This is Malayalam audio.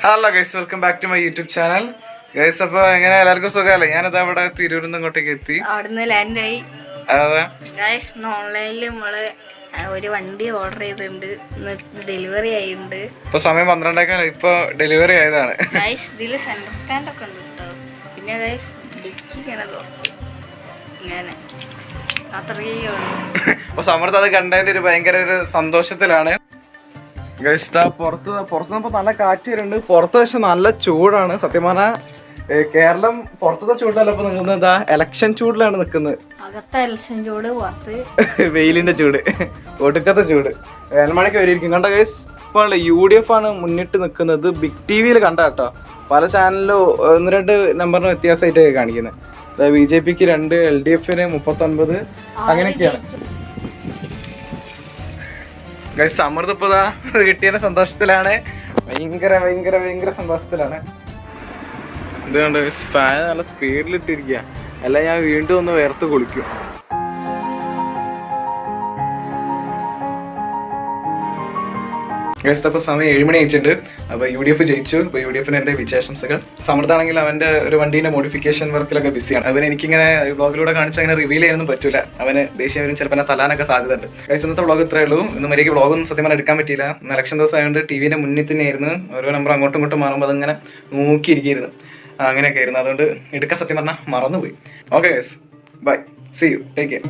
Hello guys, welcome back to my YouTube channel. Guys, അപ്പൊ എങ്ങനെ എല്ലാവർക്കും സുഖമല്ലേ? ഞാനത് അവിടെ തിരൂരിൽ നിന്ന് ഇങ്ങോട്ടേക്ക് എത്തി. അവിടുന്ന് ലാൻഡായി. അതെ ഗൈസ്, ഓൺലൈനിൽ നമ്മള് ഒരു വണ്ടി ഓർഡർ ചെയ്തിട്ടുണ്ട്, ഡെലിവറി ആയിട്ടുണ്ട്. ഇപ്പൊ സമയം 12:00 ഇപ്പൊ ഡെലിവറി ആയതാണ്. ഗൈസ്, ഇതില് സെന്റർ സ്റ്റാൻഡ് ഒക്കെ ഉണ്ട് കേട്ടോ. പിന്നെ ഗൈസ് ഡിക്കി ഇങ്ങനെ ഇങ്ങനെ അത്രയേ ഉള്ളൂ. അപ്പൊ സമൃദ്ധ അത് കണ്ടതിന്റെ ഒരു ഭയങ്കര ഒരു സന്തോഷത്തിലാണ്. ഗൈസ്, പുറത്തുനിന്ന് നല്ല കാറ്റ് വരുന്നുണ്ട്. പുറത്ത് പക്ഷെ നല്ല ചൂടാണ്. സത്യം പറഞ്ഞാൽ കേരളം പുറത്തത്തെ ചൂടല്ല ഇപ്പൊ നിൽക്കുന്നത്, എലക്ഷൻ ചൂടിലാണ് നിൽക്കുന്നത്. അകത്തെ എലക്ഷൻ ചൂട്, പുറത്ത് വെയിലിന്റെ ചൂട്, ഒടുക്കത്തെ ചൂട്. വേനൽമഴയ്ക്ക് വരിയിരിക്കും. കണ്ട ഗൈസ്, ഇപ്പോൾ UDF ആണ് മുന്നിട്ട് നിൽക്കുന്നത്. ബിഗ് TV-യിൽ കണ്ട കേട്ടോ. പല ചാനലിലും 1-2 നമ്പറിന് വ്യത്യാസമായിട്ട് കാണിക്കുന്നത്. BJP-ക്ക് 2, LDF-ന് 39, അങ്ങനെയൊക്കെയാണ്. ഗൈസ്, സമൃദ്ധ ഇപ്പൊ കിട്ടിയ സന്തോഷത്തിലാണ്. ഭയങ്കര സന്തോഷത്തിലാണ്. എന്തുകൊണ്ട് ഫാൻ നല്ല സ്പീഡിലിട്ടിരിക്കുക, അല്ല ഞാൻ വീണ്ടും ഒന്ന് വേർത്ത് കുളിക്കും. ഗൈസ്, അപ്പോൾ സമയം 7 മണി ആയിട്ടുണ്ട്. അപ്പോൾ UDF ജയിച്ചു. അപ്പോൾ UDF-ന് എൻ്റെ വിജയാശംസകൾ. സമൃദ്ധാണെങ്കിൽ അവൻ്റെ ഒരു വണ്ടീൻ്റെ മോഡിഫിക്കേഷൻ വർക്കിലൊക്കെ ബിസിയാണ്. അവൻ എനിക്കിങ്ങനെ വ്ളോഗിലൂടെ കാണിച്ച് അങ്ങനെ റിവീൽ ചെയ്യാനൊന്നും പറ്റില്ല. അവന് ദേഷ്യവരും ചിലപ്പോൾ എന്നെ തല്ലാനൊക്കെ സാധ്യതയുണ്ട്. ഗൈസ്, ഇന്നത്തെ വ്ളോഗ് ഇത്രയേ ഉള്ളൂ. ഇന്ന് മര്യാദയ്ക്ക് വ്ളോഗൊന്നും സത്യം പറഞ്ഞാൽ എടുക്കാൻ പറ്റിയില്ല. ഇലക്ഷൻ ദിവസം ആയതുകൊണ്ട് TV-ൻ്റെ മുന്നിൽ തന്നെയായിരുന്നു. ഓരോ നമ്പർ അങ്ങോട്ടും ഇങ്ങോട്ടും മാറുമ്പോൾ അതിങ്ങനെ നോക്കിയിരിക്കുകയായിരുന്നു. അങ്ങനെയൊക്കെ ആയിരുന്നു. അതുകൊണ്ട് എടുക്കാൻ സത്യം പറഞ്ഞാൽ മറന്നുപോയി. Okay guys, bye, see you, take care.